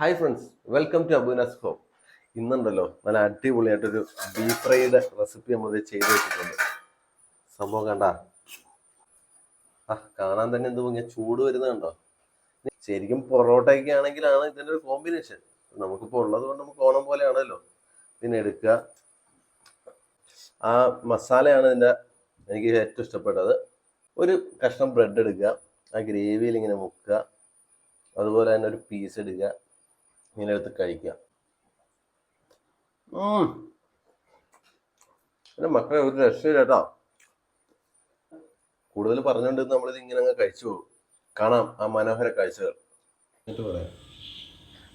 Hi friends, welcome to Abunas home. ഇന്നുണ്ടല്ലോ നല്ല അടിപൊളിയായിട്ടൊരു ബീഫ് ഫ്രൈയുടെ റെസിപ്പി നമ്മൾ ചെയ്ത് വെച്ചിട്ടുണ്ട്. സംഭവം കണ്ട കാണാൻ തന്നെ എന്ത് ഭംഗിയാ, ചൂട് വരുന്നുണ്ടോ. ശരിക്കും പൊറോട്ടയൊക്കെ ആണെങ്കിലാണ് ഇതിൻ്റെ ഒരു കോമ്പിനേഷൻ. നമുക്കിപ്പോൾ ഉള്ളത് കൊണ്ട് നമുക്ക് ഓണം പോലെയാണല്ലോ. എടുക്കുക, ആ മസാലയാണ് എനിക്ക് ഏറ്റവും ഇഷ്ടപ്പെട്ടത്. ഒരു കഷ്ണം ബ്രെഡ് എടുക്കുക, ആ ഗ്രേവിയിൽ ഇങ്ങനെ മുക്കുക, അതുപോലെ തന്നെ ഒരു പീസ് എടുക്കുക, ഇങ്ങനെ എടുത്ത് കഴിക്കുക. പിന്നെ മക്കളെ ഒരു രക്ഷയില്ല കേട്ടോ. കൂടുതൽ പറഞ്ഞുകൊണ്ട് നമ്മളിത് ഇങ്ങനെ അങ്ങ് കഴിച്ചു പോകും. കാണാം ആ മനോഹര കാഴ്ചകൾ. എന്നിട്ട് പറയാം,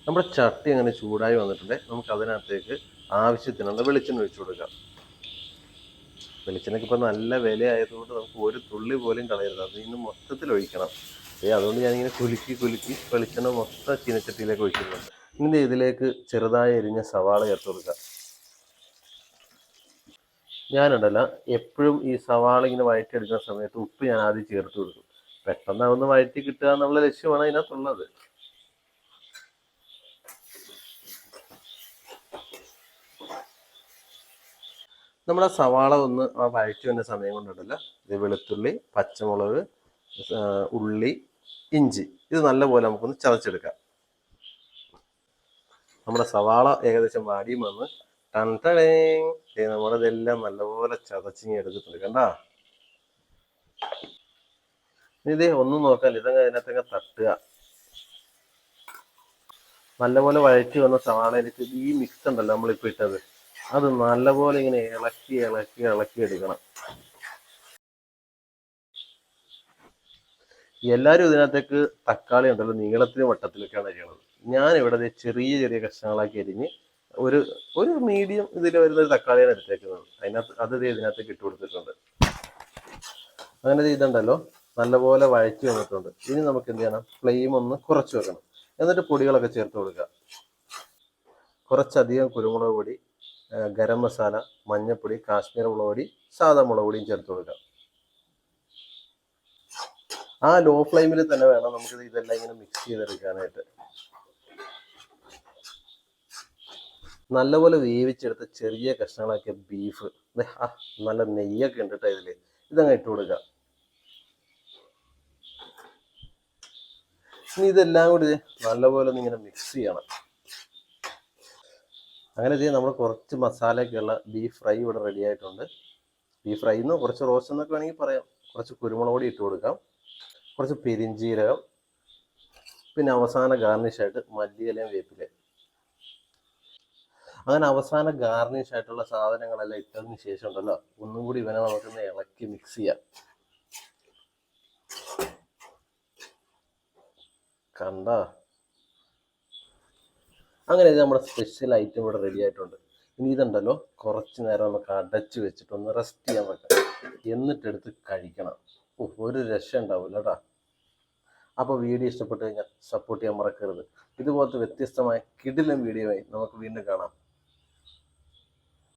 നമ്മുടെ ചട്ടി അങ്ങനെ ചൂടായി വന്നിട്ടുണ്ട്. നമുക്ക് അതിനകത്തേക്ക് ആവശ്യത്തിനുള്ള വെളിച്ചെണ്ണ ഒഴിച്ചു കൊടുക്കാം. വെളിച്ചെണ്ണയ്ക്ക് ഇപ്പം നല്ല വില ആയതുകൊണ്ട് നമുക്ക് ഒരു തുള്ളി പോലും കളയരുത്. അത് ഇന്ന് മൊത്തത്തിൽ ഒഴിക്കണം. അതുകൊണ്ട് ഞാനിങ്ങനെ കുലുക്കി വെളിച്ചെണ്ണ മൊത്തം ചീനച്ചട്ടിയിലേക്ക് ഒഴിക്കുന്നുണ്ട്. ഇനി ഇതിലേക്ക് ചെറുതായി എരിഞ്ഞ സവാള ചേർത്ത് കൊടുക്കുക. ഞാനുണ്ടല്ല എപ്പോഴും ഈ സവാള ഇങ്ങനെ വഴറ്റിയെടുക്കുന്ന സമയത്ത് ഉപ്പ് ഞാൻ ആദ്യം ചേർത്ത് കൊടുക്കും. പെട്ടെന്ന് അതൊന്ന് വഴറ്റി കിട്ടുക എന്നുള്ള ലക്ഷ്യമാണ് അതിനകത്തുള്ളത്. നമ്മുടെ സവാള ഒന്ന് വഴറ്റി വന്ന സമയം കൊണ്ടുണ്ടല്ലോ, ഇത് വെളുത്തുള്ളി, പച്ചമുളക്, ഉള്ളി, ഇഞ്ചി ഇത് നല്ലപോലെ നമുക്കൊന്ന് ചതച്ചെടുക്കാം. നമ്മുടെ സവാള ഏകദേശം വാടിയും വന്ന് നമ്മളിതെല്ലാം നല്ലപോലെ ചതച്ചിങ്ങി എടുത്തിട്ടുണ്ട്. കണ്ടാ, ഇതേ ഒന്നും നോക്കാൻ ഇതങ്ങ് അതിനകത്തങ്ങ് തട്ടുക. നല്ലപോലെ വഴറ്റി വന്ന സവാളയിലേക്ക് ഈ മിക്സ് ഉണ്ടല്ലോ നമ്മളിപ്പോൾ ഇട്ടത്, അത് നല്ലപോലെ ഇങ്ങനെ ഇളക്കി എടുക്കണം. എല്ലാവരും ഇതിനകത്തേക്ക് തക്കാളി ഉണ്ടല്ലോ നീളത്തിലും വട്ടത്തിലൊക്കെയാണ് അരിയണത്. ഞാൻ ഇവിടെ ചെറിയ കഷ്ണങ്ങളാക്കി അരിഞ്ഞ് ഒരു മീഡിയം ഇതിൽ വരുന്നൊരു തക്കാളിയാണ് എടുത്തേക്കുന്നത്. അത് ഇതിനകത്തേക്ക് ഇട്ട് കൊടുത്തിട്ടുണ്ട്. അങ്ങനെ ചെയ്തിട്ടുണ്ടല്ലോ, നല്ലപോലെ വഴറ്റി വന്നിട്ടുണ്ട്. ഇനി നമുക്ക് എന്ത് ചെയ്യണം, ഫ്ലെയിം ഒന്ന് കുറച്ച് വെക്കണം. എന്നിട്ട് പൊടികളൊക്കെ ചേർത്ത് കൊടുക്കുക. കുറച്ചധികം കുരുമുളക് പൊടി, ഗരം മസാല, മഞ്ഞൾപ്പൊടി, കാശ്മീർ മുളക് പൊടി, സാധാ മുളക് പൊടിയും ചേർത്ത് കൊടുക്കുക. ആ ലോ ഫ്ലെയിമിൽ തന്നെ വേണം നമുക്ക് ഇതെല്ലാം ഇങ്ങനെ മിക്സ് ചെയ്തെടുക്കാനായിട്ട്. നല്ലപോലെ വേവിച്ചെടുത്ത ചെറിയ കഷ്ണങ്ങളാക്കിയ ബീഫ്, നല്ല നെയ്യൊക്കെ ഉണ്ട് കേട്ടോ ഇതിൽ, ഇതങ്ങ് ഇട്ട് കൊടുക്കുക. ഇനി ഇതെല്ലാം കൂടി നല്ലപോലെ ഒന്ന് ഇങ്ങനെ മിക്സ് ചെയ്യണം. അങ്ങനെ ചെയ്യാൻ നമ്മൾ കുറച്ച് മസാലയൊക്കെയുള്ള ബീഫ് ഫ്രൈ ഇവിടെ റെഡി ആയിട്ടുണ്ട്. ബീഫ് ഫ്രൈ എന്ന് കുറച്ച് റോസ്റ്റ് എന്നൊക്കെ വേണമെങ്കിൽ പറയാം. കുറച്ച് കുരുമുളക് പൊടി ഇട്ട് കൊടുക്കാം, കുറച്ച് പെരിഞ്ചീരകം, പിന്നെ അവസാന ഗാർണിഷായിട്ട് മല്ലിയിലയും വേപ്പിലയും. അങ്ങനെ അവസാന ഗാർണിഷ് ആയിട്ടുള്ള സാധനങ്ങളെല്ലാം ഇട്ടതിന് ശേഷം ഉണ്ടല്ലോ, ഒന്നും കൂടി ഇവനെ നമുക്കൊന്ന് ഇളക്കി മിക്സ് ചെയ്യാം. കണ്ട, അങ്ങനെ ഇത് നമ്മുടെ സ്പെഷ്യൽ ഐറ്റം ഇവിടെ റെഡി ആയിട്ടുണ്ട്. ഇനി ഇതുണ്ടല്ലോ കുറച്ച് നേരം നമുക്ക് അടച്ചു വെച്ചിട്ട് ഒന്ന് റെസ്റ്റ് ചെയ്യാൻ പറ്റും. എന്നിട്ടെടുത്ത് കഴിക്കണം. ഒരു രക്ഷ ഉണ്ടാവില്ല കേട്ടോ. അപ്പോൾ വീഡിയോ ഇഷ്ടപ്പെട്ട് കഴിഞ്ഞാൽ സപ്പോർട്ട് ചെയ്യാൻ മറക്കരുത്. ഇതുപോലത്തെ വ്യത്യസ്തമായ കിടിലൻ വീഡിയോ ആയി നമുക്ക് വീണ്ടും കാണാം.